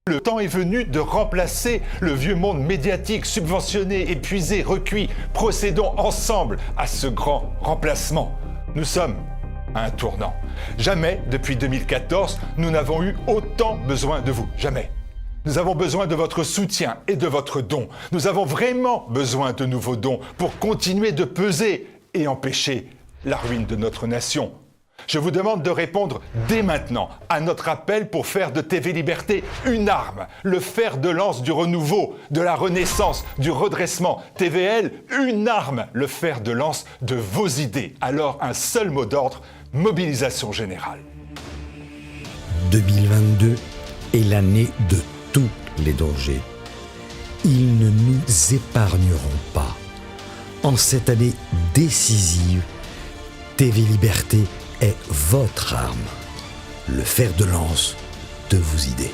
Le temps est venu de remplacer le vieux monde médiatique subventionné, épuisé, recuit. Procédons ensemble à ce grand remplacement. Nous sommes à un tournant. Jamais, depuis 2014, nous n'avons eu autant besoin de vous. Jamais. Nous avons besoin de votre soutien et de votre don. Nous avons vraiment besoin de nouveaux dons pour continuer de peser et empêcher la ruine de notre nation. Je vous demande de répondre dès maintenant à notre appel pour faire de TV Liberté une arme, le fer de lance du renouveau, de la renaissance, du redressement. TVL, une arme, le fer de lance de vos idées. Alors un seul mot d'ordre, mobilisation générale. 2022 est l'année de tous les dangers. Ils ne nous épargneront pas. En cette année décisive, TV Liberté est votre arme, le fer de lance de vos idées.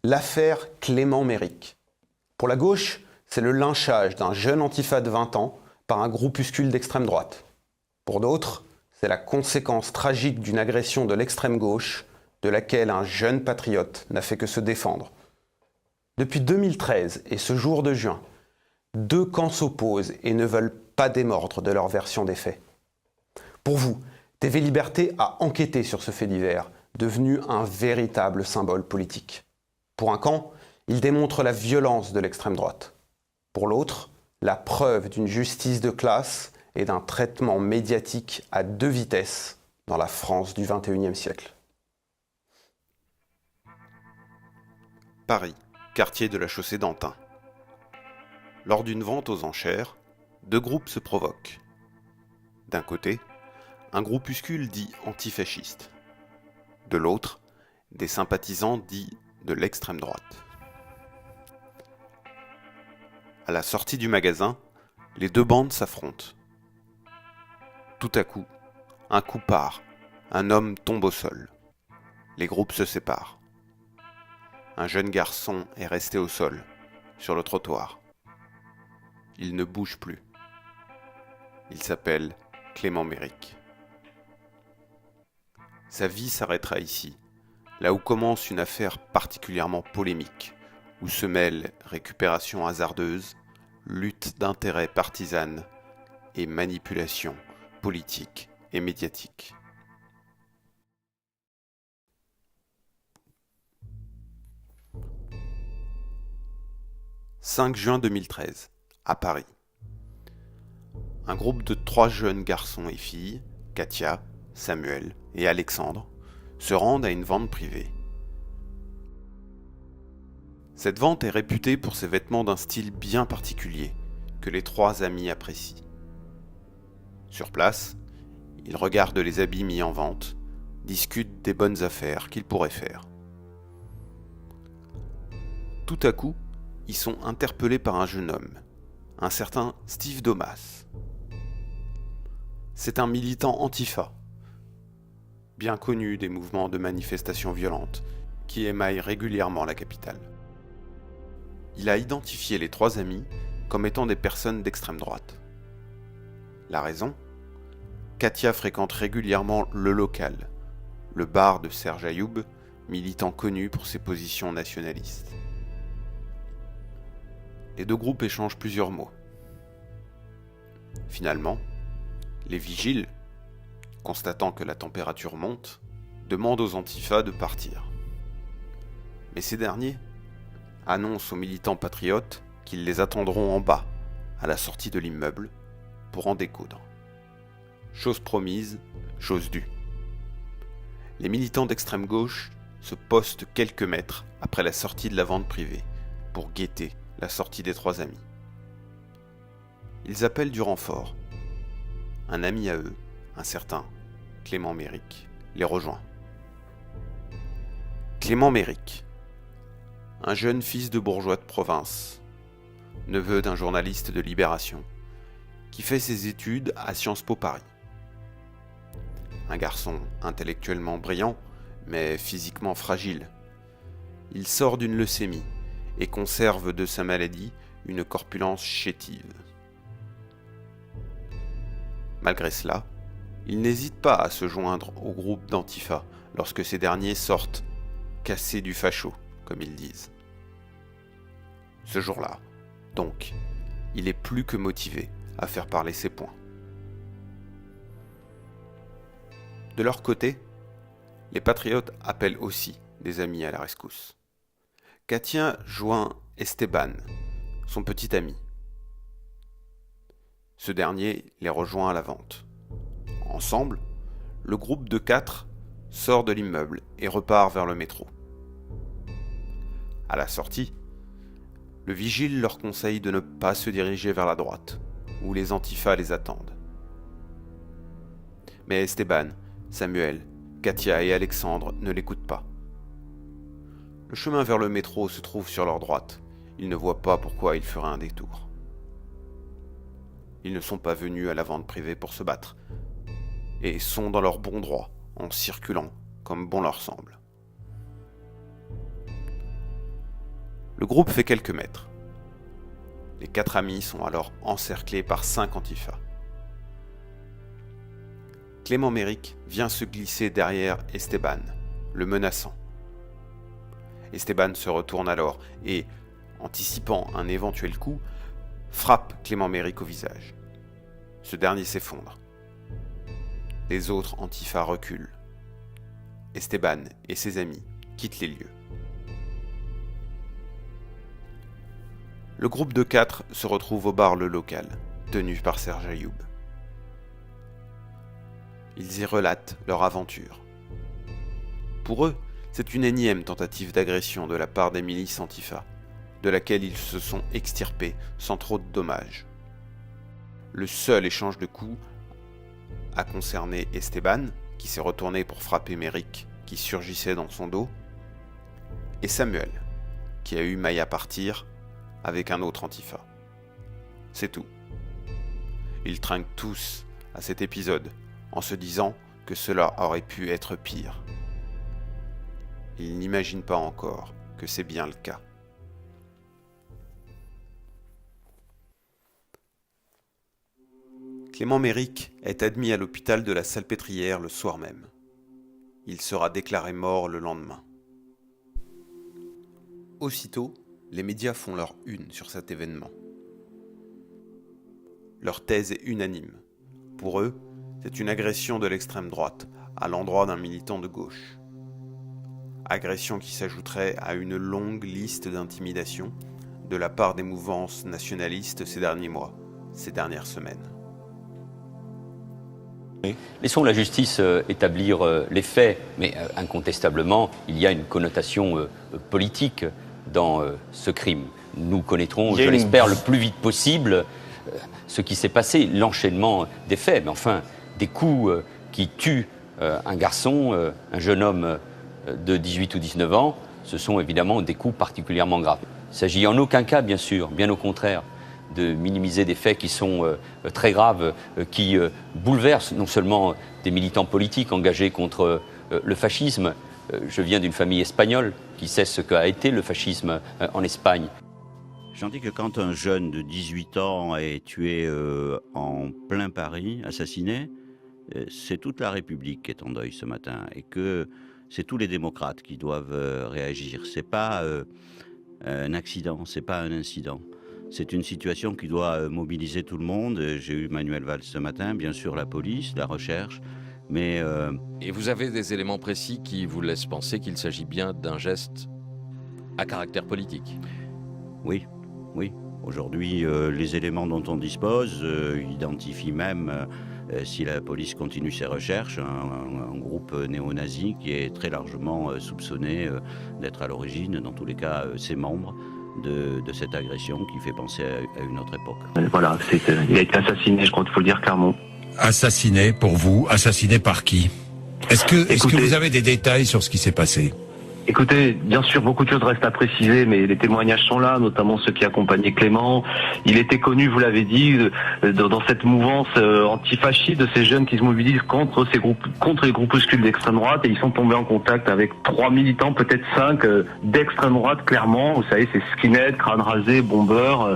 L'affaire Clément Méric. Pour la gauche, c'est le lynchage d'un jeune antifa de 20 ans par un groupuscule d'extrême droite. Pour d'autres, c'est la conséquence tragique d'une agression de l'extrême gauche de laquelle un jeune patriote n'a fait que se défendre. Depuis 2013 et ce jour de juin, deux camps s'opposent et ne veulent pas démordre de leur version des faits. Pour vous, TV Liberté a enquêté sur ce fait divers, devenu un véritable symbole politique. Pour un camp, il démontre la violence de l'extrême droite. Pour l'autre, la preuve d'une justice de classe et d'un traitement médiatique à deux vitesses dans la France du XXIe siècle. Paris, quartier de la chaussée d'Antin. Lors d'une vente aux enchères, deux groupes se provoquent. D'un côté, un groupuscule dit antifasciste. De l'autre, des sympathisants dits de l'extrême droite. À la sortie du magasin, les deux bandes s'affrontent. Tout à coup, un coup part, un homme tombe au sol. Les groupes se séparent. Un jeune garçon est resté au sol, sur le trottoir. Il ne bouge plus. Il s'appelle Clément Méric. Sa vie s'arrêtera ici, là où commence une affaire particulièrement polémique, où se mêlent récupération hasardeuse, lutte d'intérêts partisane et manipulation politique et médiatique. « 5 juin 2013, à Paris. Un groupe de 3 jeunes garçons et filles, Katia, Samuel et Alexandre, se rendent à une vente privée. Cette vente est réputée pour ses vêtements d'un style bien particulier, que les 3 amis apprécient. Sur place, ils regardent les habits mis en vente, discutent des bonnes affaires qu'ils pourraient faire. Tout à coup, ils sont interpellés par un jeune homme, un certain Steve Domas. C'est un militant antifa, bien connu des mouvements de manifestations violentes qui émaillent régulièrement la capitale. Il a identifié les 3 amis comme étant des personnes d'extrême droite. La raison ? Katia fréquente régulièrement le local, le bar de Serge Ayoub, militant connu pour ses positions nationalistes. Les deux groupes échangent plusieurs mots. Finalement, les vigiles, constatant que la température monte, demandent aux antifas de partir. Mais ces derniers annoncent aux militants patriotes qu'ils les attendront en bas, à la sortie de l'immeuble, pour en découdre. Chose promise, chose due. Les militants d'extrême gauche se postent quelques mètres après la sortie de la vente privée, pour guetter la sortie des 3 amis. Ils appellent du renfort. Un ami à eux, un certain Clément Méric, les rejoint. Clément Méric, un jeune fils de bourgeois de province, neveu d'un journaliste de Libération, qui fait ses études à Sciences Po Paris. Un garçon intellectuellement brillant, mais physiquement fragile. Il sort d'une leucémie et conserve de sa maladie une corpulence chétive. Malgré cela, il n'hésite pas à se joindre au groupe d'Antifa lorsque ces derniers sortent cassés du facho, comme ils disent. Ce jour-là, donc, il est plus que motivé à faire parler ses points. De leur côté, les patriotes appellent aussi des amis à la rescousse. Katia joint Esteban, son petit ami. Ce dernier les rejoint à la vente. Ensemble, le groupe de 4 sort de l'immeuble et repart vers le métro. À la sortie, le vigile leur conseille de ne pas se diriger vers la droite, où les antifas les attendent. Mais Esteban, Samuel, Katia et Alexandre ne l'écoutent pas. Le chemin vers le métro se trouve sur leur droite. Ils ne voient pas pourquoi ils feraient un détour. Ils ne sont pas venus à la vente privée pour se battre, et sont dans leur bon droit, en circulant comme bon leur semble. Le groupe fait quelques mètres. Les 4 amis sont alors encerclés par 5 antifas. Clément Méric vient se glisser derrière Esteban, le menaçant. Esteban se retourne alors et, anticipant un éventuel coup, frappe Clément Méric au visage. Ce dernier s'effondre. Les autres antifas reculent. Esteban et ses amis quittent les lieux. Le groupe de 4 se retrouve au bar Le Local, tenu par Serge Ayoub. Ils y relatent leur aventure. Pour eux, c'est une énième tentative d'agression de la part des milices antifa, de laquelle ils se sont extirpés sans trop de dommages. Le seul échange de coups a concerné Esteban, qui s'est retourné pour frapper Méric, qui surgissait dans son dos, et Samuel, qui a eu maille à partir avec un autre antifa. C'est tout. Ils trinquent tous à cet épisode, en se disant que cela aurait pu être pire. Ils n'imaginent pas encore que c'est bien le cas. Clément Méric est admis à l'hôpital de la Salpêtrière le soir même. Il sera déclaré mort le lendemain. Aussitôt, les médias font leur une sur cet événement. Leur thèse est unanime. Pour eux, c'est une agression de l'extrême droite à l'endroit d'un militant de gauche. Agression qui s'ajouterait à une longue liste d'intimidations de la part des mouvances nationalistes ces derniers mois, ces dernières semaines. Laissons la justice établir les faits, mais incontestablement, il y a une connotation politique dans ce crime. Nous connaîtrons, je l'espère, le plus vite possible ce qui s'est passé, l'enchaînement des faits. Mais enfin, des coups qui tuent un garçon, un jeune homme de 18 ou 19 ans, ce sont évidemment des coups particulièrement graves. Il ne s'agit en aucun cas, bien sûr, bien au contraire, de minimiser des faits qui sont très graves, qui bouleversent non seulement des militants politiques engagés contre le fascisme. Je viens d'une famille espagnole qui sait ce qu'a été le fascisme en Espagne. J'en dis que quand un jeune de 18 ans est tué en plein Paris, assassiné, c'est toute la République qui est en deuil ce matin et que c'est tous les démocrates qui doivent réagir. C'est pas un accident, c'est pas un incident. C'est une situation qui doit mobiliser tout le monde. J'ai eu Manuel Valls ce matin, bien sûr la police, la recherche, mais... Et vous avez des éléments précis qui vous laissent penser qu'il s'agit bien d'un geste à caractère politique? Oui. Aujourd'hui, les éléments dont on dispose identifient même, si la police continue ses recherches, un groupe néo-nazi qui est très largement soupçonné d'être à l'origine, dans tous les cas, ses membres, de cette agression qui fait penser à une autre époque. Voilà, il a été assassiné, je crois qu'il faut le dire clairement. assassiné pour vous. Assassiné par qui? Est-ce que vous avez des détails sur ce qui s'est passé? Écoutez, bien sûr, beaucoup de choses restent à préciser, mais les témoignages sont là, notamment ceux qui accompagnaient Clément. Il était connu, vous l'avez dit, dans cette mouvance antifasciste de ces jeunes qui se mobilisent contre les groupuscules d'extrême droite, et ils sont tombés en contact avec 3 militants, peut-être 5, d'extrême droite, clairement. Vous savez, c'est skinhead, crâne rasé, bomber,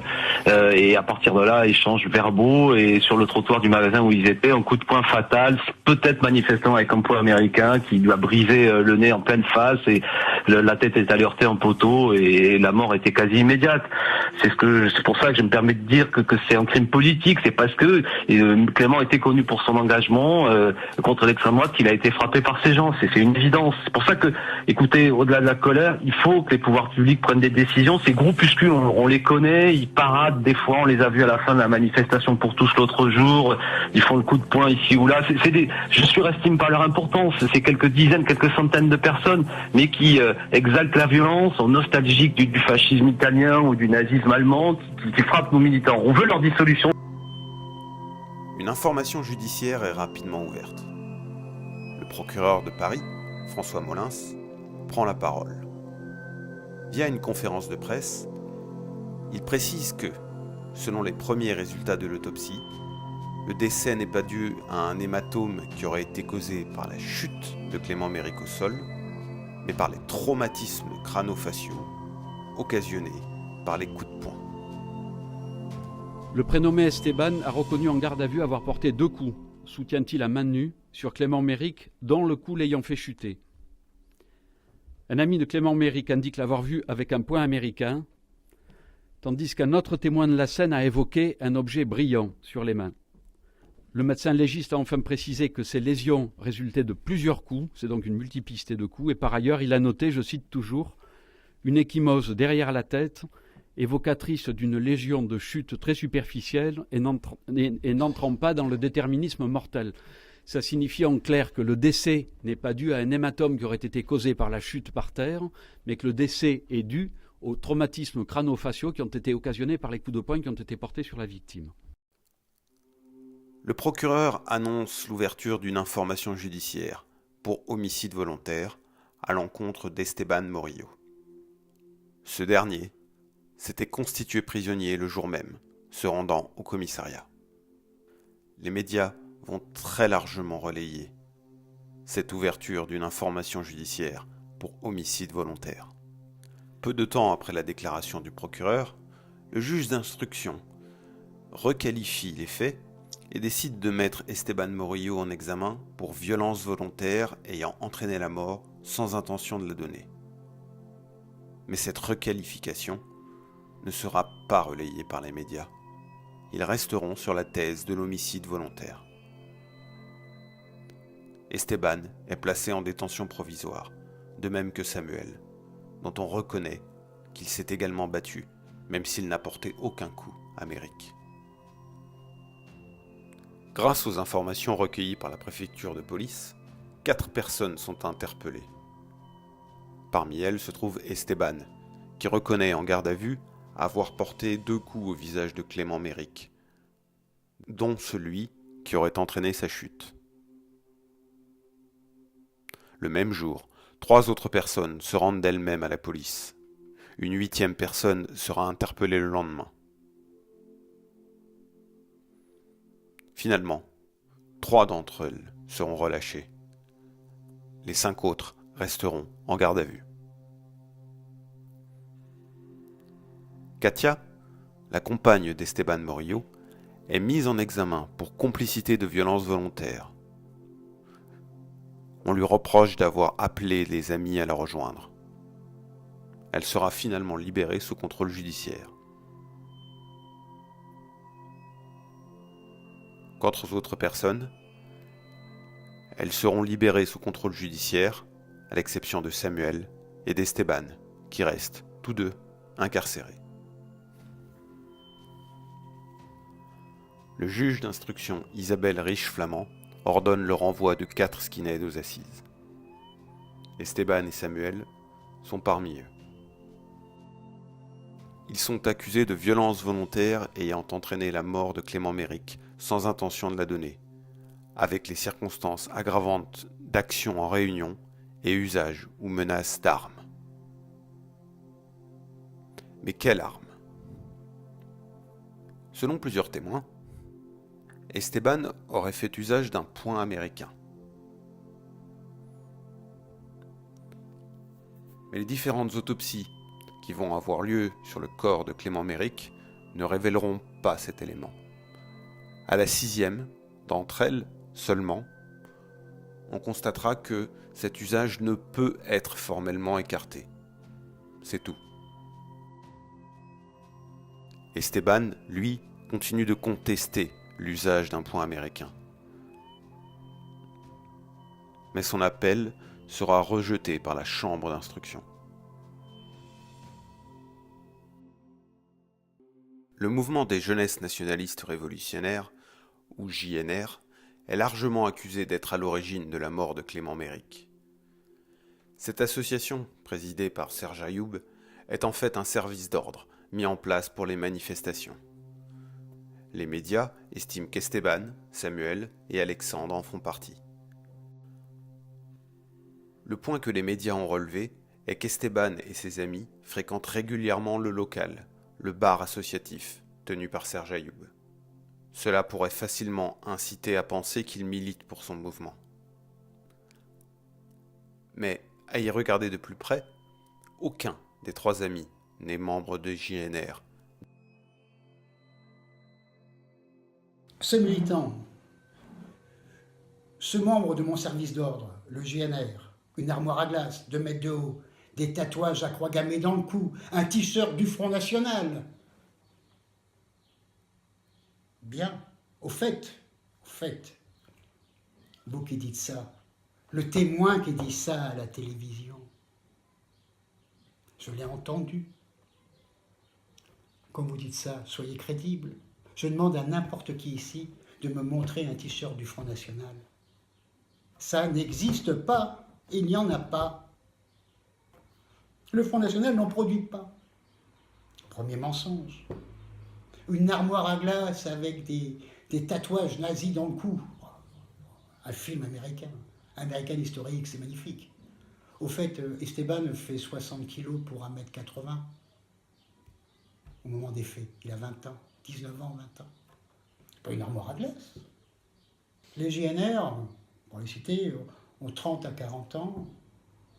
et à partir de là, échanges verbaux, et sur le trottoir du magasin où ils étaient, un coup de poing fatal, peut-être manifestant avec un poing américain qui lui a brisé le nez en pleine face, et la tête est allée heurter un poteau et la mort était quasi immédiate. C'est pour ça que je me permets de dire que c'est un crime politique. C'est parce que Clément était connu pour son engagement contre l'extrême droite qu'il a été frappé par ces gens. C'est une évidence. C'est pour ça que, écoutez, au-delà de la colère, il faut que les pouvoirs publics prennent des décisions. Ces groupuscules, on les connaît, ils paradent des fois. On les a vus à la fin de la manifestation pour tous l'autre jour. Ils font le coup de poing ici ou là. Je surestime pas leur importance. C'est quelques dizaines, quelques centaines de personnes, mais qui exaltent la violence, sont nostalgiques du fascisme italien ou du nazisme allemand, qui frappent nos militants. On veut leur dissolution. Une information judiciaire est rapidement ouverte. Le procureur de Paris, François Molins, prend la parole. Via une conférence de presse, il précise que, selon les premiers résultats de l'autopsie, le décès n'est pas dû à un hématome qui aurait été causé par la chute de Clément Méric au sol, mais par les traumatismes crâno-faciaux occasionnés par les coups de poing. Le prénommé Esteban a reconnu en garde à vue avoir porté 2 coups, soutient-il à main nue, sur Clément Méric, dont le coup l'ayant fait chuter. Un ami de Clément Méric indique l'avoir vu avec un poing américain, tandis qu'un autre témoin de la scène a évoqué un objet brillant sur les mains. Le médecin légiste a enfin précisé que ces lésions résultaient de plusieurs coups, c'est donc une multiplicité de coups, et par ailleurs il a noté, je cite toujours, une ecchymose derrière la tête, évocatrice d'une lésion de chute très superficielle et n'entrant pas dans le déterminisme mortel. Ça signifie en clair que le décès n'est pas dû à un hématome qui aurait été causé par la chute par terre, mais que le décès est dû aux traumatismes crâno-faciaux qui ont été occasionnés par les coups de poing qui ont été portés sur la victime. Le procureur annonce l'ouverture d'une information judiciaire pour homicide volontaire à l'encontre d'Esteban Morillo. Ce dernier s'était constitué prisonnier le jour même, se rendant au commissariat. Les médias vont très largement relayer cette ouverture d'une information judiciaire pour homicide volontaire. Peu de temps après la déclaration du procureur, le juge d'instruction requalifie les faits et décide de mettre Esteban Morillo en examen pour violence volontaire ayant entraîné la mort sans intention de la donner. Mais cette requalification ne sera pas relayée par les médias. Ils resteront sur la thèse de l'homicide volontaire. Esteban est placé en détention provisoire, de même que Samuel, dont on reconnaît qu'il s'est également battu, même s'il n'a porté aucun coup à Méric. Grâce aux informations recueillies par la préfecture de police, 4 personnes sont interpellées. Parmi elles se trouve Esteban, qui reconnaît en garde à vue avoir porté 2 coups au visage de Clément Méric, dont celui qui aurait entraîné sa chute. Le même jour, 3 autres personnes se rendent d'elles-mêmes à la police. Une 8e personne sera interpellée le lendemain. Finalement, 3 d'entre elles seront relâchées. Les 5 autres resteront en garde à vue. Katia, la compagne d'Esteban Morillo, est mise en examen pour complicité de violence volontaire. On lui reproche d'avoir appelé les amis à la rejoindre. Elle sera finalement libérée sous contrôle judiciaire. Quant aux autres personnes, elles seront libérées sous contrôle judiciaire, à l'exception de Samuel et d'Esteban, qui restent, tous deux, incarcérés. Le juge d'instruction Isabelle Riche-Flamand ordonne le renvoi de 4 skinheads aux assises. Esteban et Samuel sont parmi eux. Ils sont accusés de violence volontaire ayant entraîné la mort de Clément Méric sans intention de la donner, avec les circonstances aggravantes d'action en réunion et usage ou menace d'armes. Mais quelle arme? Selon plusieurs témoins, Esteban aurait fait usage d'un poing américain. Mais les différentes autopsies qui vont avoir lieu sur le corps de Clément Méric ne révéleront pas cet élément. À la 6e d'entre elles seulement, on constatera que cet usage ne peut être formellement écarté. C'est tout. Esteban, lui, continue de contester l'usage d'un poing américain. Mais son appel sera rejeté par la chambre d'instruction. Le mouvement des jeunesses nationalistes révolutionnaires, ou JNR, est largement accusé d'être à l'origine de la mort de Clément Méric. Cette association, présidée par Serge Ayoub, est en fait un service d'ordre mis en place pour les manifestations. Les médias estiment qu'Esteban, Samuel et Alexandre en font partie. Le point que les médias ont relevé est qu'Esteban et ses amis fréquentent régulièrement le local, le bar associatif, tenu par Serge Ayoub. Cela pourrait facilement inciter à penser qu'il milite pour son mouvement. Mais, à y regarder de plus près, aucun des trois amis n'est membre de JNR. Ce militant, ce membre de mon service d'ordre, le JNR, une armoire à glace, 2 mètres de haut, des tatouages à croix gammée dans le cou, un t-shirt du Front National. Bien, au fait, vous qui dites ça, le témoin qui dit ça à la télévision, je l'ai entendu. Quand vous dites ça, soyez crédible. Je demande à n'importe qui ici de me montrer un t-shirt du Front National. Ça n'existe pas, il n'y en a pas. Le Front National n'en produit pas. Premier mensonge. Une armoire à glace avec des tatouages nazis dans le cou. Un film américain. American historique, c'est magnifique. Au fait, Esteban fait 60 kilos pour 1m80. Au moment des faits, il a 20 ans. 19 ans, 20 ans. Pas une armoire à glace. Les JNR, pour les citer, ont 30 à 40 ans,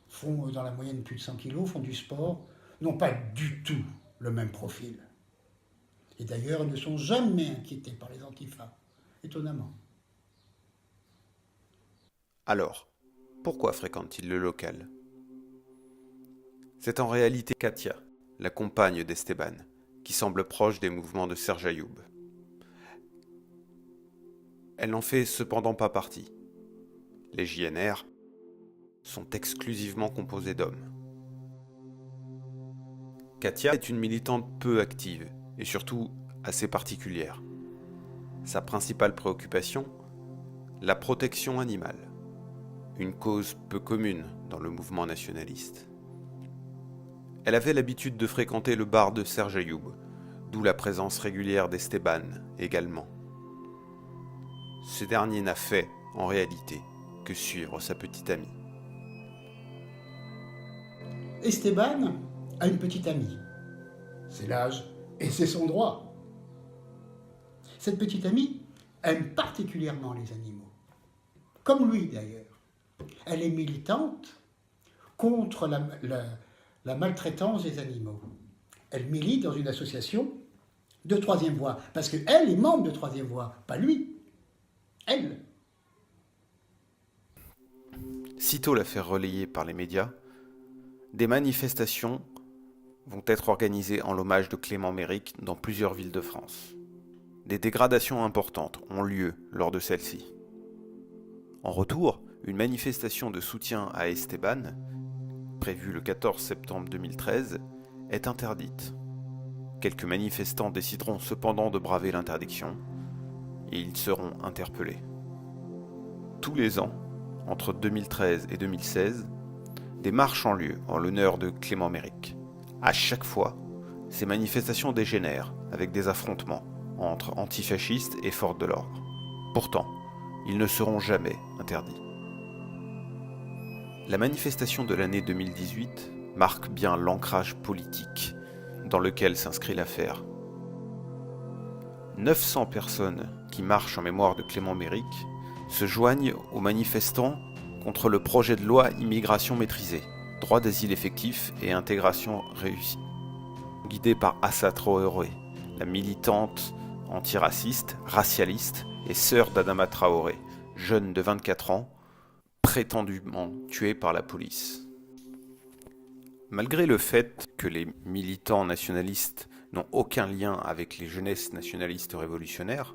font dans la moyenne plus de 100 kilos, font du sport, n'ont pas du tout le même profil. Et d'ailleurs, ils ne sont jamais inquiétés par les antifas, étonnamment. Alors, pourquoi fréquente-t-il le local? C'est en réalité Katia, la compagne d'Esteban, qui semble proche des mouvements de Serge Ayoub. Elle n'en fait cependant pas partie. Les JNR sont exclusivement composés d'hommes. Katia est une militante peu active et surtout assez particulière. Sa principale préoccupation, la protection animale, une cause peu commune dans le mouvement nationaliste. Elle avait l'habitude de fréquenter le bar de Serge Ayoub, d'où la présence régulière d'Esteban également. Ce dernier n'a fait, en réalité, que suivre sa petite amie. Esteban a une petite amie. C'est l'âge et c'est son droit. Cette petite amie aime particulièrement les animaux. Comme lui d'ailleurs. Elle est militante contre la maltraitance des animaux. Elle milite dans une association de troisième voie, parce qu'elle est membre de troisième voie, pas lui. Elle. Sitôt l'affaire relayée par les médias, des manifestations vont être organisées en l'hommage de Clément Méric dans plusieurs villes de France. Des dégradations importantes ont lieu lors de celles-ci. En retour, une manifestation de soutien à Esteban, prévue le 14 septembre 2013, est interdite. Quelques manifestants décideront cependant de braver l'interdiction et ils seront interpellés. Tous les ans, entre 2013 et 2016, des marches ont lieu en l'honneur de Clément Méric. À chaque fois, ces manifestations dégénèrent avec des affrontements entre antifascistes et forces de l'ordre. Pourtant, ils ne seront jamais interdits. La manifestation de l'année 2018 marque bien l'ancrage politique dans lequel s'inscrit l'affaire. 900 personnes qui marchent en mémoire de Clément Méric se joignent aux manifestants contre le projet de loi immigration maîtrisée, droit d'asile effectif et intégration réussie. Guidée par Assa Traoré, la militante antiraciste, racialiste et sœur d'Adama Traoré, jeune de 24 ans, prétendument tuée par la police. Malgré le fait que les militants nationalistes n'ont aucun lien avec les jeunesses nationalistes révolutionnaires,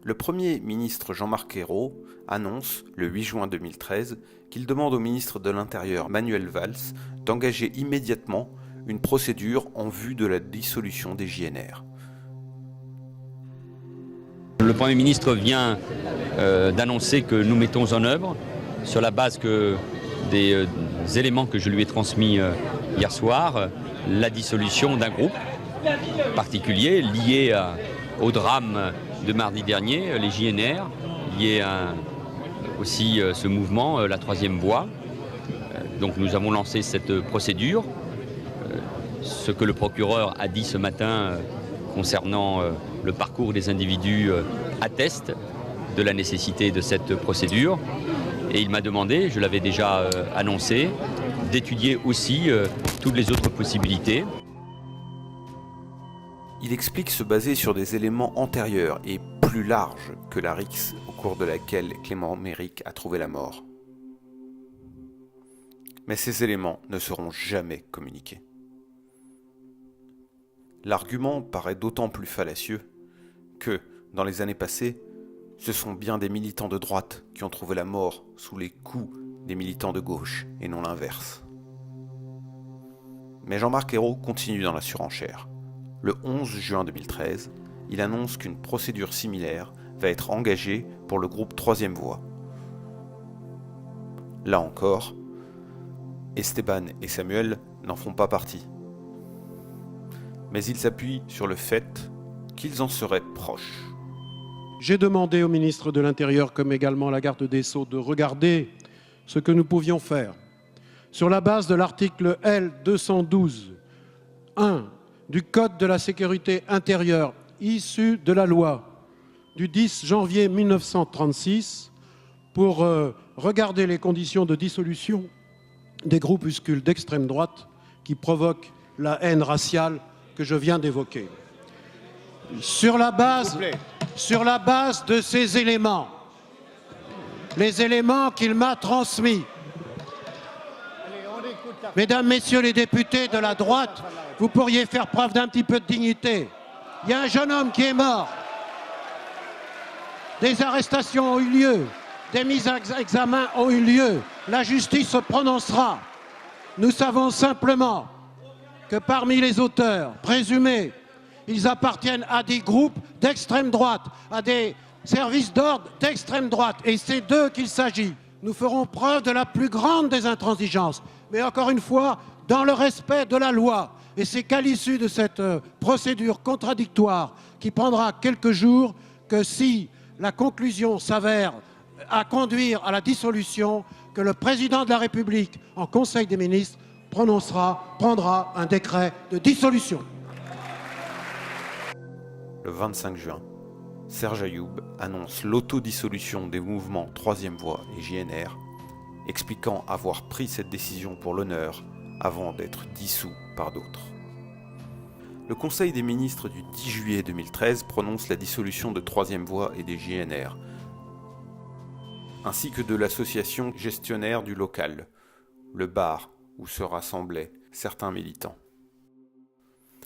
le Premier ministre Jean-Marc Ayrault annonce, le 8 juin 2013, qu'il demande au ministre de l'Intérieur Manuel Valls d'engager immédiatement une procédure en vue de la dissolution des JNR. Le Premier ministre vient d'annoncer que nous mettons en œuvre, sur la base des éléments que je lui ai transmis hier soir, la dissolution d'un groupe particulier lié au drame de mardi dernier, les JNR, lié à aussi ce mouvement, la troisième voie. Donc nous avons lancé cette procédure. Ce que le procureur a dit ce matin concernant le parcours des individus atteste de la nécessité de cette procédure. Et il m'a demandé, je l'avais déjà annoncé, d'étudier aussi toutes les autres possibilités. Il explique se baser sur des éléments antérieurs et plus larges que la rixe au cours de laquelle Clément Méric a trouvé la mort. Mais ces éléments ne seront jamais communiqués. L'argument paraît d'autant plus fallacieux que, dans les années passées, ce sont bien des militants de droite qui ont trouvé la mort sous les coups des militants de gauche et non l'inverse. Mais Jean-Marc Ayrault continue dans la surenchère. Le 11 juin 2013, il annonce qu'une procédure similaire va être engagée pour le groupe Troisième Voie. Là encore, Esteban et Samuel n'en font pas partie. Mais ils s'appuient sur le fait qu'ils en seraient proches. J'ai demandé au ministre de l'Intérieur, comme également à la garde des Sceaux, de regarder ce que nous pouvions faire. Sur la base de l'article L212-1 du Code de la sécurité intérieure, issu de la loi du 10 janvier 1936, pour regarder les conditions de dissolution des groupuscules d'extrême droite qui provoquent la haine raciale que je viens d'évoquer. Sur la base de ces éléments, les éléments qu'il m'a transmis, mesdames, messieurs les députés de la droite, vous pourriez faire preuve d'un petit peu de dignité. Il y a un jeune homme qui est mort. Des arrestations ont eu lieu. Des mises à examen ont eu lieu. La justice se prononcera. Nous savons simplement que parmi les auteurs présumés, ils appartiennent à des groupes d'extrême droite, à des services d'ordre d'extrême droite. Et c'est d'eux qu'il s'agit. Nous ferons preuve de la plus grande des intransigeances. Mais encore une fois, dans le respect de la loi. Et c'est qu'à l'issue de cette procédure contradictoire qui prendra quelques jours que si la conclusion s'avère à conduire à la dissolution, que le président de la République, en Conseil des ministres, prendra un décret de dissolution. Le 25 juin, Serge Ayoub annonce l'autodissolution des mouvements Troisième Voie et JNR, expliquant avoir pris cette décision pour l'honneur avant d'être dissous par d'autres. Le Conseil des ministres du 10 juillet 2013 prononce la dissolution de Troisième Voie et des JNR, ainsi que de l'association gestionnaire du local, le bar où se rassemblaient certains militants.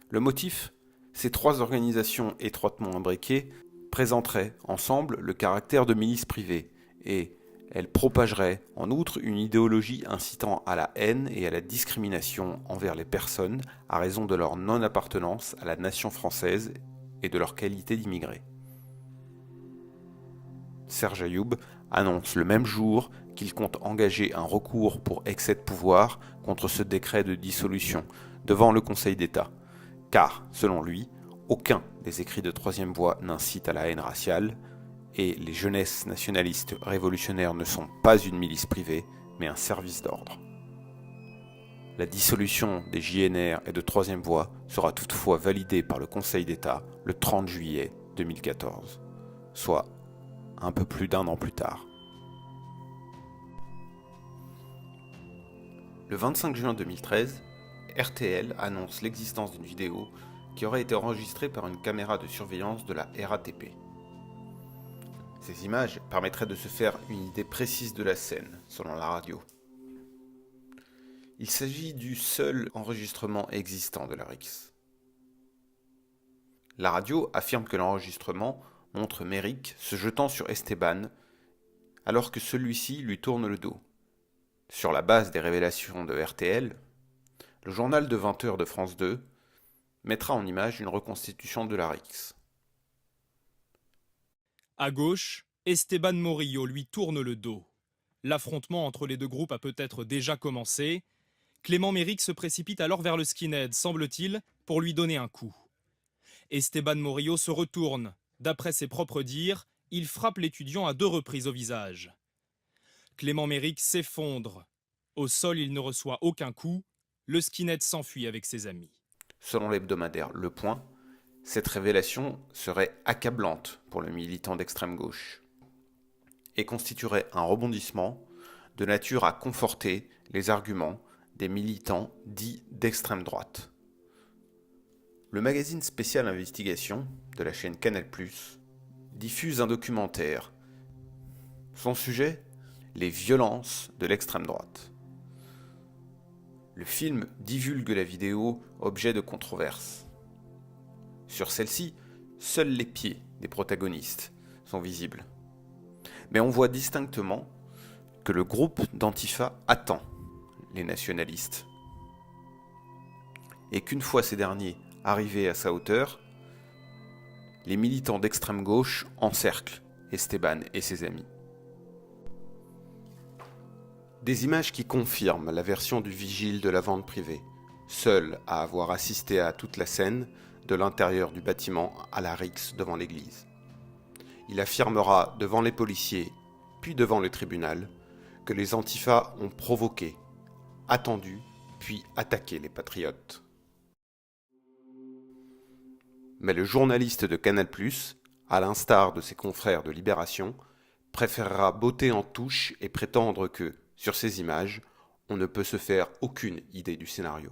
Le motif, ces trois organisations étroitement imbriquées présenteraient ensemble le caractère de milices privées et elles propageraient en outre une idéologie incitant à la haine et à la discrimination envers les personnes à raison de leur non-appartenance à la nation française et de leur qualité d'immigrés. Serge Ayoub annonce le même jour qu'il compte engager un recours pour excès de pouvoir contre ce décret de dissolution devant le Conseil d'État, car, selon lui, aucun des écrits de Troisième Voie n'incite à la haine raciale et les jeunesses nationalistes révolutionnaires ne sont pas une milice privée, mais un service d'ordre. La dissolution des JNR et de Troisième Voie sera toutefois validée par le Conseil d'État le 30 juillet 2014, soit un peu plus d'1 an plus tard. Le 25 juin 2013, RTL annonce l'existence d'une vidéo qui aurait été enregistrée par une caméra de surveillance de la RATP. Ces images permettraient de se faire une idée précise de la scène, selon la radio. Il s'agit du seul enregistrement existant de la Rix. La radio affirme que l'enregistrement montre Méric se jetant sur Esteban alors que celui-ci lui tourne le dos. Sur la base des révélations de RTL, le journal de 20h de France 2 mettra en image une reconstitution de la Rix. À gauche, Esteban Morillo lui tourne le dos. L'affrontement entre les deux groupes a peut-être déjà commencé. Clément Méric se précipite alors vers le skinhead, semble-t-il, pour lui donner un coup. Esteban Morillo se retourne. D'après ses propres dires, il frappe l'étudiant à 2 reprises au visage. Clément Méric s'effondre. Au sol, il ne reçoit aucun coup. Le skinhead s'enfuit avec ses amis. Selon l'hebdomadaire Le Point, cette révélation serait accablante pour le militant d'extrême gauche et constituerait un rebondissement de nature à conforter les arguments des militants dits d'extrême droite. Le magazine Spécial Investigation de la chaîne Canal+, diffuse un documentaire. Son sujet, les violences de l'extrême droite. Le film divulgue la vidéo objet de controverse. Sur celle-ci, seuls les pieds des protagonistes sont visibles. Mais on voit distinctement que le groupe d'Antifa attend les nationalistes. Et qu'une fois ces derniers arrivés à sa hauteur, les militants d'extrême gauche encerclent Esteban et ses amis. Des images qui confirment la version du vigile de la vente privée, seul à avoir assisté à toute la scène de l'intérieur du bâtiment à la rixe devant l'église. Il affirmera devant les policiers, puis devant le tribunal, que les Antifas ont provoqué, attendu, puis attaqué les patriotes. Mais le journaliste de Canal+, à l'instar de ses confrères de Libération, préférera botter en touche et prétendre que, sur ces images, on ne peut se faire aucune idée du scénario.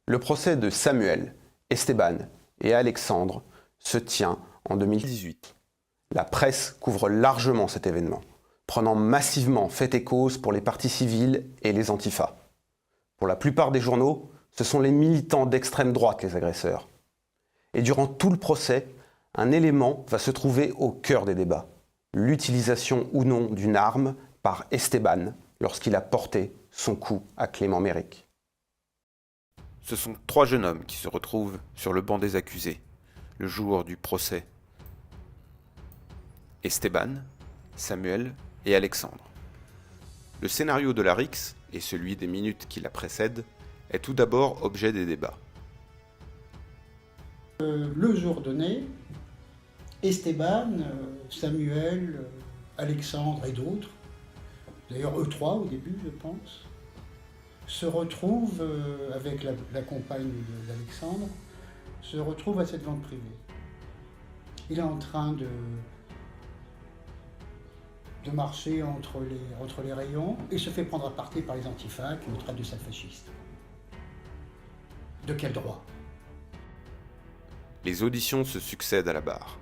Le procès de Samuel, Esteban et Alexandre se tient en 2018. La presse couvre largement cet événement, prenant massivement fait et cause pour les partis civils et les antifas. Pour la plupart des journaux, ce sont les militants d'extrême droite les agresseurs. Et durant tout le procès, un élément va se trouver au cœur des débats. L'utilisation ou non d'une arme par Esteban lorsqu'il a porté son coup à Clément Méric. Ce sont 3 jeunes hommes qui se retrouvent sur le banc des accusés, le jour du procès. Esteban, Samuel et Alexandre. Le scénario de la Rix, et celui des minutes qui la précèdent, est tout d'abord objet des débats. Le jour donné, Esteban, Samuel, Alexandre et d'autres, d'ailleurs eux 3 au début je pense, se retrouvent avec la compagne d'Alexandre, se retrouvent à cette vente privée. Il est en train de marcher entre les rayons et se fait prendre à partie par les antifas qui le traitent de sale fasciste. De quel droit? Les auditions se succèdent à la barre.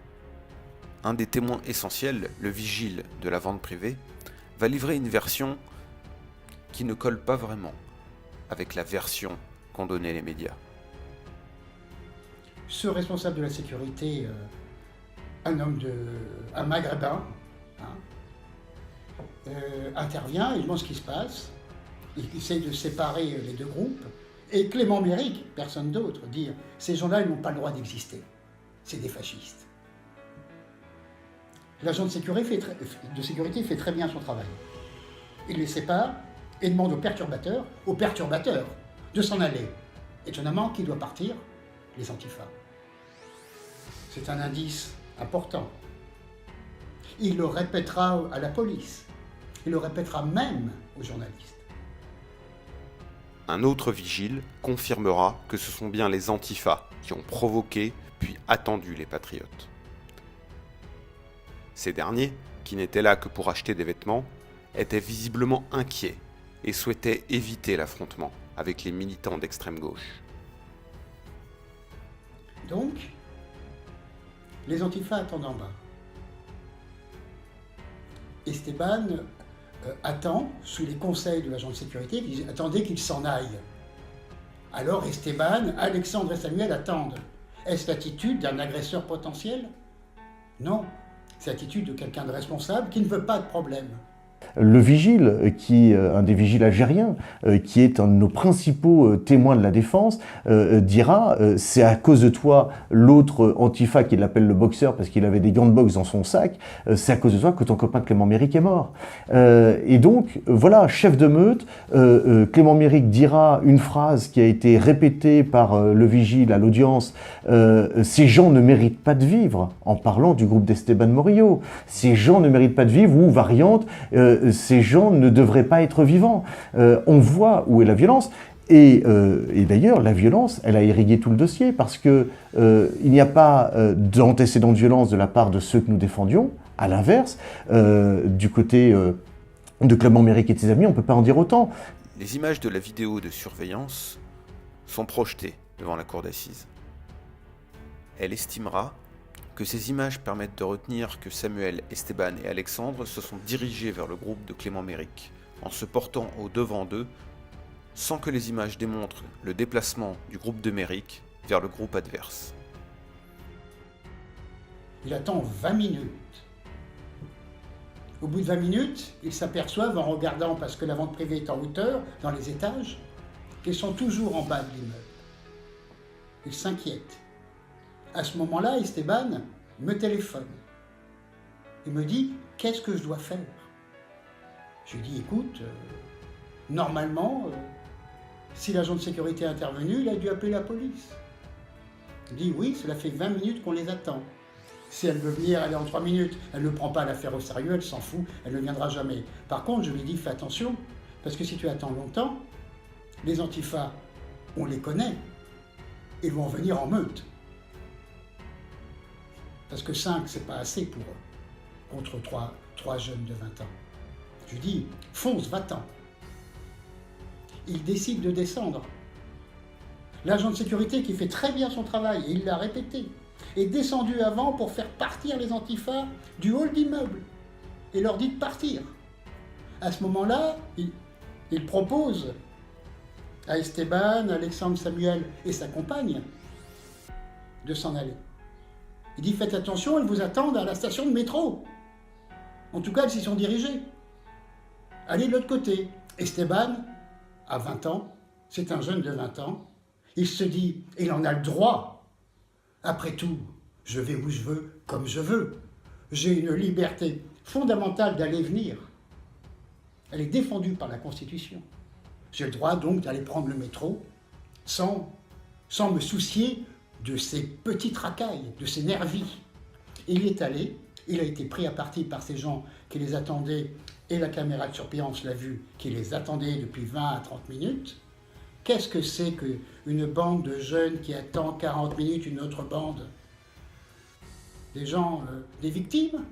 Un des témoins essentiels, le vigile de la vente privée, va livrer une version qui ne colle pas vraiment avec la version qu'ont donnée les médias. Ce responsable de la sécurité, un maghrébin, intervient, il demande ce qui se passe, il essaie de séparer les deux groupes, et Clément Méric, personne d'autre, dire « ces gens-là, ils n'ont pas le droit d'exister, c'est des fascistes ». L'agent de sécurité fait très bien son travail. Il les sépare et demande aux perturbateurs, de s'en aller. Étonnamment, qui doit partir? Les antifas. C'est un indice important. Il le répétera à la police. Il le répétera même aux journalistes. Un autre vigile confirmera que ce sont bien les antifas qui ont provoqué puis attendu les patriotes. Ces derniers, qui n'étaient là que pour acheter des vêtements, étaient visiblement inquiets et souhaitaient éviter l'affrontement avec les militants d'extrême gauche. Donc, les antifas attendent en bas. Esteban attend, sous les conseils de l'agent de sécurité, qui dit « Attendez qu'il s'en aille ». Alors Esteban, Alexandre et Samuel attendent. Est-ce l'attitude d'un agresseur potentiel? Non, c'est l'attitude de quelqu'un de responsable qui ne veut pas de problème. Le vigile, un des vigiles algériens, qui est un de nos principaux témoins de la défense, dira c'est à cause de toi, l'autre antifa qui l'appelle le boxeur parce qu'il avait des gants de boxe dans son sac, c'est à cause de toi que ton copain Clément Méric est mort. Et donc, voilà, chef de meute, Clément Méric dira une phrase qui a été répétée par le vigile à l'audience, ces gens ne méritent pas de vivre, en parlant du groupe d'Esteban Morillo. Ces gens ne méritent pas de vivre, ou variante, ces gens ne devraient pas être vivants. On voit où est la violence. Et d'ailleurs, la violence, elle a irrigué tout le dossier parce que il n'y a pas d'antécédent de violence de la part de ceux que nous défendions. À l'inverse, du côté de Clément Méric et de ses amis, on ne peut pas en dire autant. Les images de la vidéo de surveillance sont projetées devant la cour d'assises. Elle estimera que ces images permettent de retenir que Samuel, Esteban et Alexandre se sont dirigés vers le groupe de Clément Méric, en se portant au devant d'eux, sans que les images démontrent le déplacement du groupe de Méric vers le groupe adverse. Il attend 20 minutes. Au bout de 20 minutes, ils s'aperçoivent en regardant, parce que la vente privée est en hauteur, dans les étages, qu'ils sont toujours en bas de l'immeuble. Ils s'inquiètent. À ce moment-là, Esteban me téléphone. Il me dit « Qu'est-ce que je dois faire ?» Je lui dis « Écoute, normalement, si l'agent de sécurité est intervenu, il a dû appeler la police. » Il dit « Oui, cela fait 20 minutes qu'on les attend. Si elle veut venir, elle est en 3 minutes. Elle ne prend pas l'affaire au sérieux, elle s'en fout, elle ne viendra jamais. Par contre, je lui dis « Fais attention, parce que si tu attends longtemps, les antifas, on les connaît, ils vont venir en meute. » Parce que 5, c'est pas assez pour eux, contre 3 jeunes de 20 ans. Je lui dis, fonce, va-t'en. Il décide de descendre. L'agent de sécurité, qui fait très bien son travail, et il l'a répété, est descendu avant pour faire partir les antifas du hall d'immeuble et leur dit de partir. À ce moment-là, il propose à Esteban, Alexandre, Samuel et sa compagne de s'en aller. Il dit, faites attention, elles vous attendent à la station de métro. En tout cas, elles s'y sont dirigées. Allez de l'autre côté. Esteban, à 20 ans, c'est un jeune de 20 ans, il se dit, il en a le droit. Après tout, je vais où je veux, comme je veux. J'ai une liberté fondamentale d'aller et venir. Elle est défendue par la Constitution. J'ai le droit donc d'aller prendre le métro sans me soucier de ces petites racailles, de ces nervis. Il y est allé, il a été pris à partie par ces gens qui les attendaient, et la caméra de surveillance l'a vu, qui les attendait depuis 20 à 30 minutes. Qu'est-ce que c'est qu'une bande de jeunes qui attend 40 minutes une autre bande? Des gens, des victimes?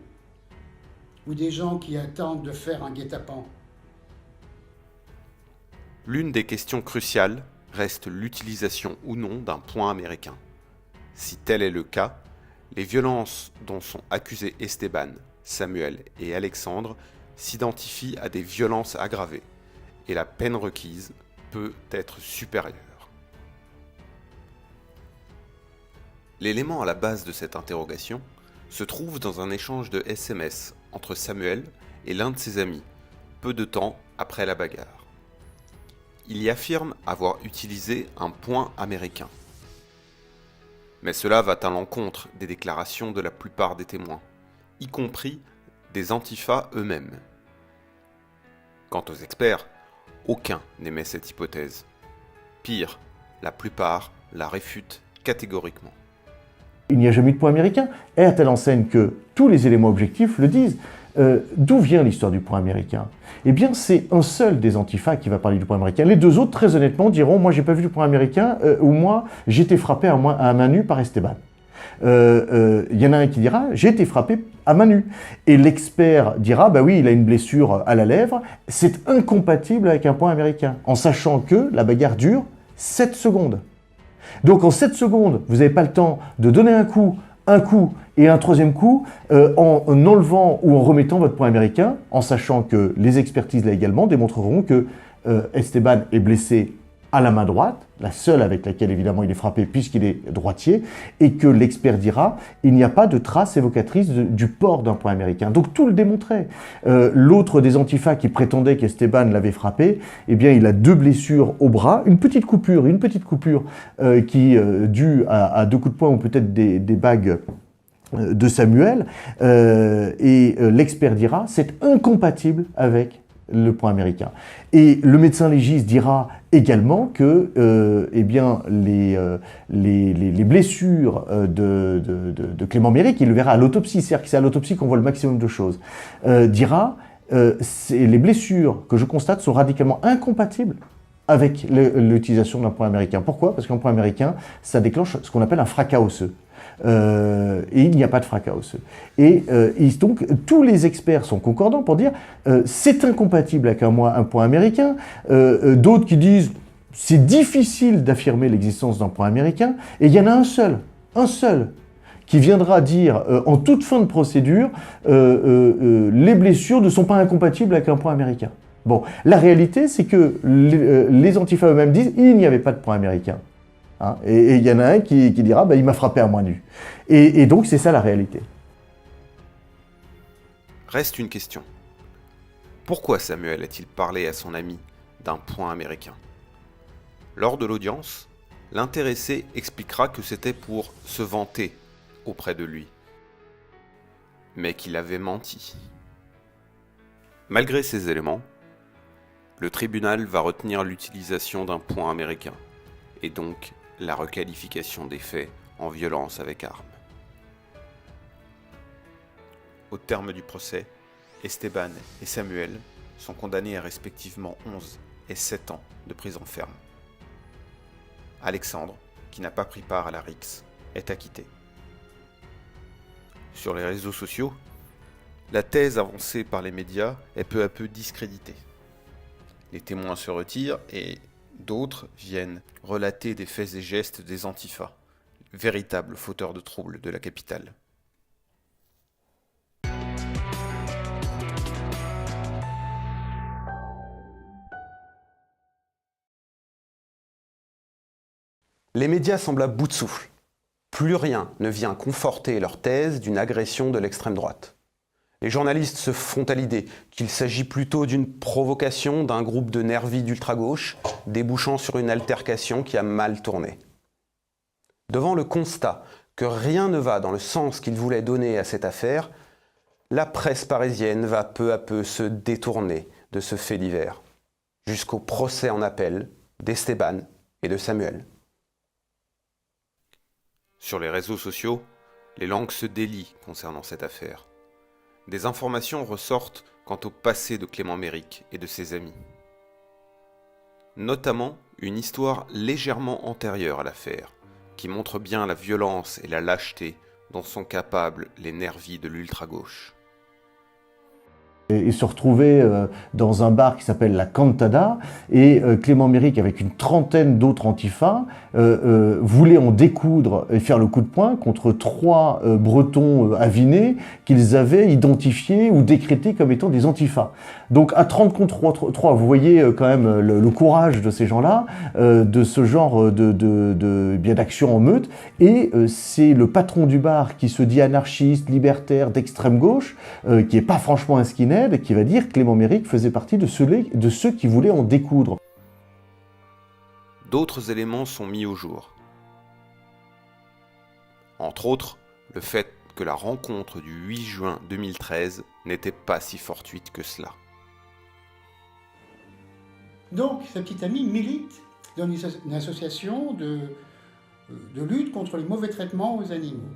Ou des gens qui attendent de faire un guet-apens? L'une des questions cruciales reste l'utilisation ou non d'un point américain. Si tel est le cas, les violences dont sont accusés Esteban, Samuel et Alexandre s'identifient à des violences aggravées, et la peine requise peut être supérieure. L'élément à la base de cette interrogation se trouve dans un échange de SMS entre Samuel et l'un de ses amis, peu de temps après la bagarre. Il y affirme avoir utilisé un point américain. Mais cela va à l'encontre des déclarations de la plupart des témoins, y compris des antifas eux-mêmes. Quant aux experts, aucun n'émet cette hypothèse. Pire, la plupart la réfutent catégoriquement. Il n'y a jamais eu de point américain, et à telle enseigne que tous les éléments objectifs le disent. D'où vient l'histoire du point américain? Eh bien, c'est un seul des antifas qui va parler du point américain. Les deux autres, très honnêtement, diront « moi, j'ai pas vu du point américain » ou « moi, j'ai été frappé à main nue par Esteban ». Il y en a un qui dira « j'ai été frappé à main nue ». Et l'expert dira « bah oui, il a une blessure à la lèvre, c'est incompatible avec un point américain », en sachant que la bagarre dure 7 secondes. Donc en 7 secondes, vous n'avez pas le temps de donner un coup et un troisième coup en enlevant ou en remettant votre point américain, en sachant que les expertises là également démontreront que Esteban est blessé à la main droite, la seule avec laquelle évidemment il est frappé puisqu'il est droitier, et que l'expert dira il n'y a pas de trace évocatrice du port d'un point américain. Donc tout le démontrait. L'autre des antifas qui prétendait qu'Esteban l'avait frappé, eh bien il a 2 blessures au bras, une petite coupure qui due à 2 coups de poing ou peut-être des bagues de Samuel, et l'expert dira c'est incompatible avec le point américain. Et le médecin légiste dira également que eh bien, les blessures de Clément Méric, il le verra à l'autopsie, c'est-à-dire que c'est à l'autopsie qu'on voit le maximum de choses, dira les blessures que je constate sont radicalement incompatibles avec l'utilisation d'un point américain. Pourquoi? Parce qu'un point américain, ça déclenche ce qu'on appelle un fracas osseux. Et il n'y a pas de fracas osseux. Et donc, tous les experts sont concordants pour dire c'est incompatible avec un point américain. D'autres qui disent c'est difficile d'affirmer l'existence d'un point américain. Et il y en a un seul, qui viendra dire en toute fin de procédure les blessures ne sont pas incompatibles avec un point américain. Bon, la réalité, c'est que les antifas eux-mêmes disent il n'y avait pas de point américain. Hein, et il y en a un qui dira bah, il m'a frappé à main nue. Et donc c'est ça la réalité. Reste une question. Pourquoi Samuel a-t-il parlé à son ami d'un point américain? Lors de l'audience, l'intéressé expliquera que c'était pour se vanter auprès de lui, mais qu'il avait menti. Malgré ces éléments, le tribunal va retenir l'utilisation d'un point américain, et donc la requalification des faits en violence avec arme. Au terme du procès, Esteban et Samuel sont condamnés à respectivement 11 et 7 ans de prison ferme. Alexandre, qui n'a pas pris part à la rixe, est acquitté. Sur les réseaux sociaux, la thèse avancée par les médias est peu à peu discréditée. Les témoins se retirent et d'autres viennent relater des faits et gestes des antifas, véritables fauteurs de troubles de la capitale. Les médias semblent à bout de souffle. Plus rien ne vient conforter leur thèse d'une agression de l'extrême droite. Les journalistes se font à l'idée qu'il s'agit plutôt d'une provocation d'un groupe de nervis d'ultra-gauche, débouchant sur une altercation qui a mal tourné. Devant le constat que rien ne va dans le sens qu'ils voulaient donner à cette affaire, la presse parisienne va peu à peu se détourner de ce fait divers, jusqu'au procès en appel d'Esteban et de Samuel. Sur les réseaux sociaux, les langues se délient concernant cette affaire. Des informations ressortent quant au passé de Clément Méric et de ses amis. Notamment une histoire légèrement antérieure à l'affaire, qui montre bien la violence et la lâcheté dont sont capables les nervis de l'ultra-gauche. Et se retrouver dans un bar qui s'appelle la Cantada, et Clément Méric, avec une trentaine d'autres antifas, voulait en découdre et faire le coup de poing contre 3 Bretons avinés qu'ils avaient identifiés ou décrétés comme étant des antifas. Donc à 30 contre 3, vous voyez quand même le courage de ces gens-là, de ce genre d'action en meute, et c'est le patron du bar qui se dit anarchiste, libertaire, d'extrême gauche, qui n'est pas franchement un skinhead, qui va dire que Clément Méric faisait partie de ceux qui voulaient en découdre. D'autres éléments sont mis au jour. Entre autres, le fait que la rencontre du 8 juin 2013 n'était pas si fortuite que cela. Donc, sa petite amie milite dans une association de lutte contre les mauvais traitements aux animaux.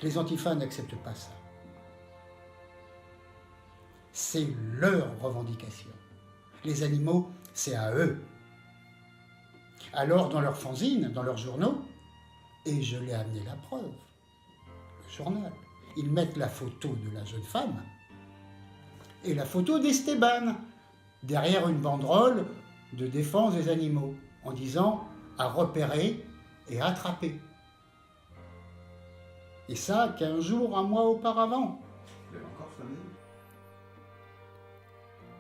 Les antifas n'acceptent pas ça. C'est leur revendication. Les animaux, c'est à eux. Alors, dans leurs fanzines, dans leurs journaux, et je l'ai amené la preuve, le journal, ils mettent la photo de la jeune femme et la photo d'Esteban, derrière une banderole de défense des animaux, en disant à repérer et attraper. Et ça, 15 jours, un mois auparavant.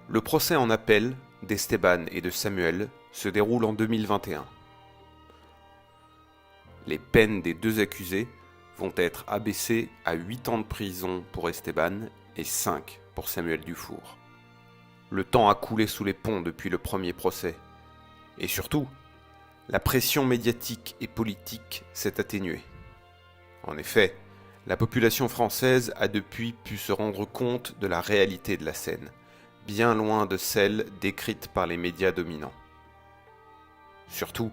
Le procès en appel d'Esteban et de Samuel se déroule en 2021. Les peines des deux accusés vont être abaissées à 8 ans de prison pour Esteban et 5 pour Samuel Dufour. Le temps a coulé sous les ponts depuis le premier procès. Et surtout, la pression médiatique et politique s'est atténuée. En effet, la population française a depuis pu se rendre compte de la réalité de la scène, bien loin de celle décrite par les médias dominants. Surtout,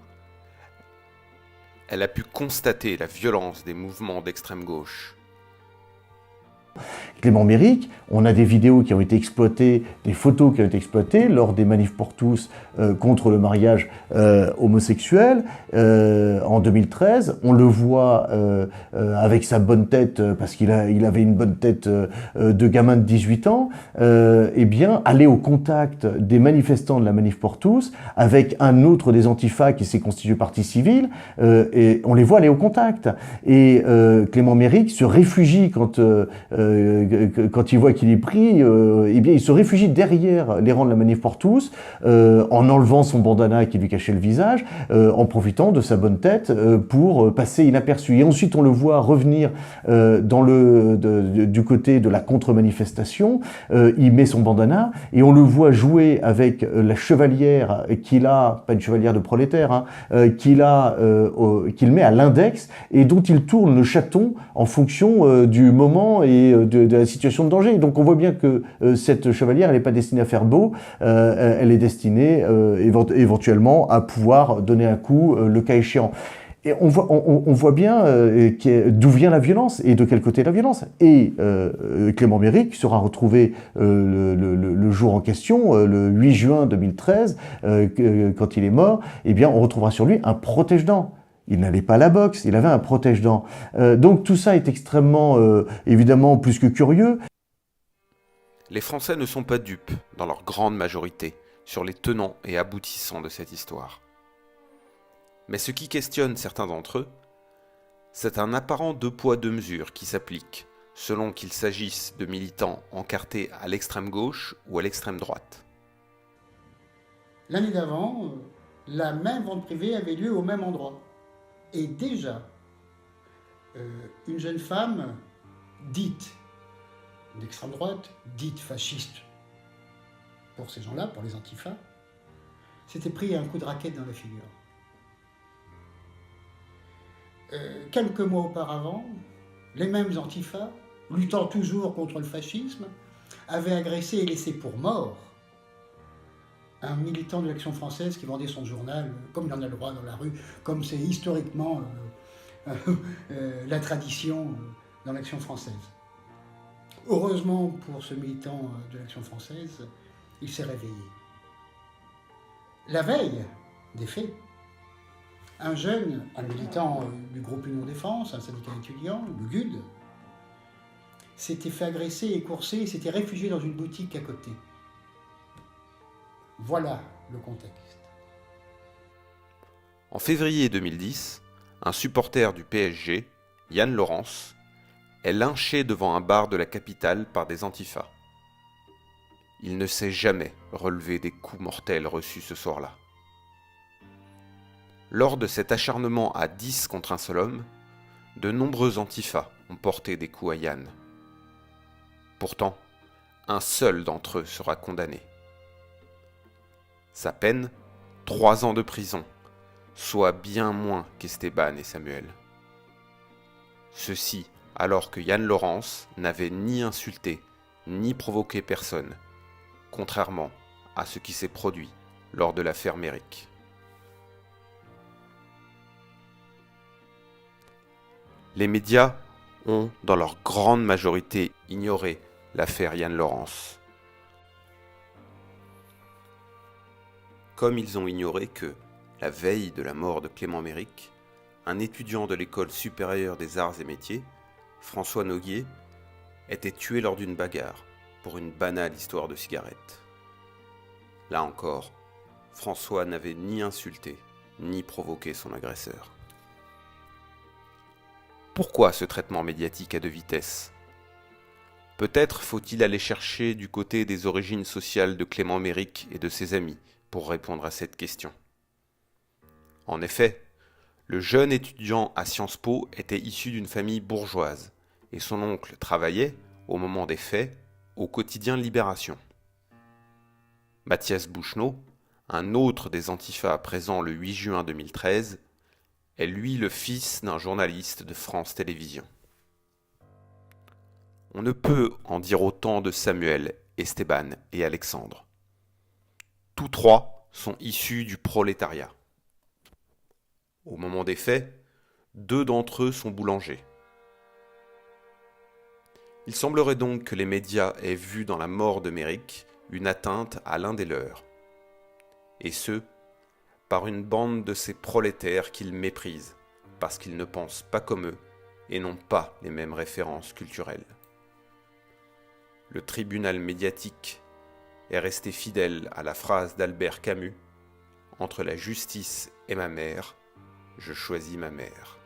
elle a pu constater la violence des mouvements d'extrême gauche. Clément Méric, on a des vidéos qui ont été exploitées, des photos qui ont été exploitées lors des manifs pour tous contre le mariage homosexuel en 2013. On le voit avec sa bonne tête, parce qu'il avait une bonne tête de gamin de 18 ans, eh bien, aller au contact des manifestants de la manif pour tous, avec un autre des antifas qui s'est constitué partie civile, et on les voit aller au contact. Et Clément Méric se réfugie quand il voit qu'il est pris, eh bien, il se réfugie derrière les rangs de la manif pour tous, en enlevant son bandana qui lui cachait le visage, en profitant de sa bonne tête pour passer inaperçu. Et ensuite, on le voit revenir du côté de la contre-manifestation. Il met son bandana et on le voit jouer avec la chevalière qu'il a, pas une chevalière de prolétaire, qu'il met à l'index et dont il tourne le chaton en fonction du moment et de la situation de danger. Donc on voit bien que cette chevalière, elle n'est pas destinée à faire beau, elle est destinée éventuellement à pouvoir donner un coup le cas échéant. Et on voit bien d'où vient la violence et de quel côté la violence. Et Clément Méric sera retrouvé le jour en question, le 8 juin 2013, quand il est mort, eh bien on retrouvera sur lui un protège-dents. Il n'allait pas à la boxe, il avait un protège-dents. Donc tout ça est extrêmement, évidemment, plus que curieux. Les Français ne sont pas dupes, dans leur grande majorité, sur les tenants et aboutissants de cette histoire. Mais ce qui questionne certains d'entre eux, c'est un apparent deux poids deux mesures qui s'applique, selon qu'il s'agisse de militants encartés à l'extrême gauche ou à l'extrême droite. L'année d'avant, la même vente privée avait lieu au même endroit. Et déjà, une jeune femme dite d'extrême droite, dite fasciste, pour ces gens-là, pour les antifas, s'était pris un coup de raquette dans la figure. Quelques mois auparavant, les mêmes antifas, luttant toujours contre le fascisme, avaient agressé et laissé pour mort un militant de l'Action française qui vendait son journal, comme il en a le droit dans la rue, comme c'est historiquement la tradition dans l'Action française. Heureusement pour ce militant de l'Action française, il s'est réveillé. La veille des faits, un militant du groupe Union Défense, un syndicat étudiant, le GUD, s'était fait agresser et courser et s'était réfugié dans une boutique à côté. Voilà le contexte. En février 2010, un supporter du PSG, Yann Laurence, est lynché devant un bar de la capitale par des antifas. Il ne s'est jamais relevé des coups mortels reçus ce soir-là. Lors de cet acharnement à 10 contre un seul homme, de nombreux antifas ont porté des coups à Yann. Pourtant, un seul d'entre eux sera condamné. Sa peine, 3 ans de prison, soit bien moins qu'Esteban et Samuel. Ceci alors que Yann Laurence n'avait ni insulté, ni provoqué personne, contrairement à ce qui s'est produit lors de l'affaire Méric. Les médias ont, dans leur grande majorité, ignoré l'affaire Yann Laurence. Comme ils ont ignoré que, la veille de la mort de Clément Méric, un étudiant de l'École supérieure des arts et métiers, François Noguier, était tué lors d'une bagarre pour une banale histoire de cigarette. Là encore, François n'avait ni insulté, ni provoqué son agresseur. Pourquoi ce traitement médiatique à deux vitesses ? Peut-être faut-il aller chercher du côté des origines sociales de Clément Méric et de ses amis pour répondre à cette question. En effet, le jeune étudiant à Sciences Po était issu d'une famille bourgeoise et son oncle travaillait, au moment des faits, au quotidien Libération. Mathias Bouchenot, un autre des Antifas présents le 8 juin 2013, est lui le fils d'un journaliste de France Télévisions. On ne peut en dire autant de Samuel, Esteban et Alexandre. Tous trois sont issus du prolétariat. Au moment des faits, 2 d'entre eux sont boulangers. Il semblerait donc que les médias aient vu dans la mort de Méric une atteinte à l'un des leurs. Et ce, par une bande de ces prolétaires qu'ils méprisent, parce qu'ils ne pensent pas comme eux et n'ont pas les mêmes références culturelles. Le tribunal médiatique est resté fidèle à la phrase d'Albert Camus « Entre la justice et ma mère, je choisis ma mère ».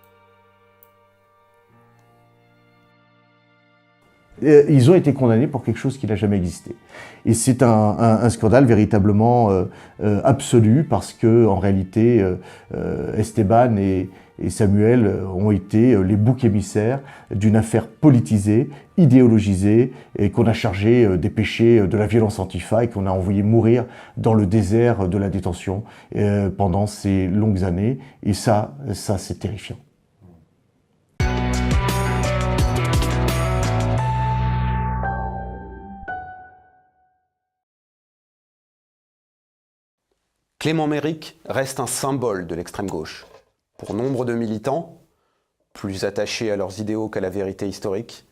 Ils ont été condamnés pour quelque chose qui n'a jamais existé. Et c'est un scandale véritablement absolu parce que, en réalité, Esteban et Samuel ont été les boucs émissaires d'une affaire politisée, idéologisée, et qu'on a chargé des péchés de la violence antifa et qu'on a envoyé mourir dans le désert de la détention pendant ces longues années. Et ça c'est terrifiant. Clément Méric reste un symbole de l'extrême gauche. Pour nombre de militants, plus attachés à leurs idéaux qu'à la vérité historique,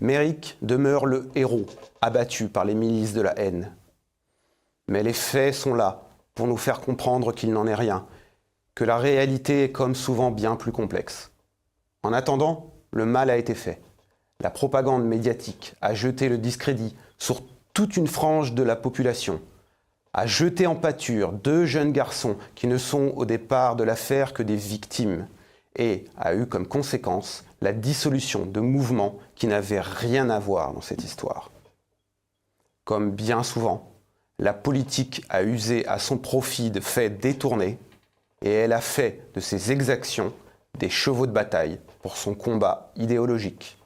Méric demeure le héros abattu par les milices de la haine. Mais les faits sont là pour nous faire comprendre qu'il n'en est rien, que la réalité est comme souvent bien plus complexe. En attendant, le mal a été fait. La propagande médiatique a jeté le discrédit sur toute une frange de la population, a jeté en pâture 2 jeunes garçons qui ne sont au départ de l'affaire que des victimes et a eu comme conséquence la dissolution de mouvements qui n'avaient rien à voir dans cette histoire. Comme bien souvent, la politique a usé à son profit de faits détournés et elle a fait de ses exactions des chevaux de bataille pour son combat idéologique.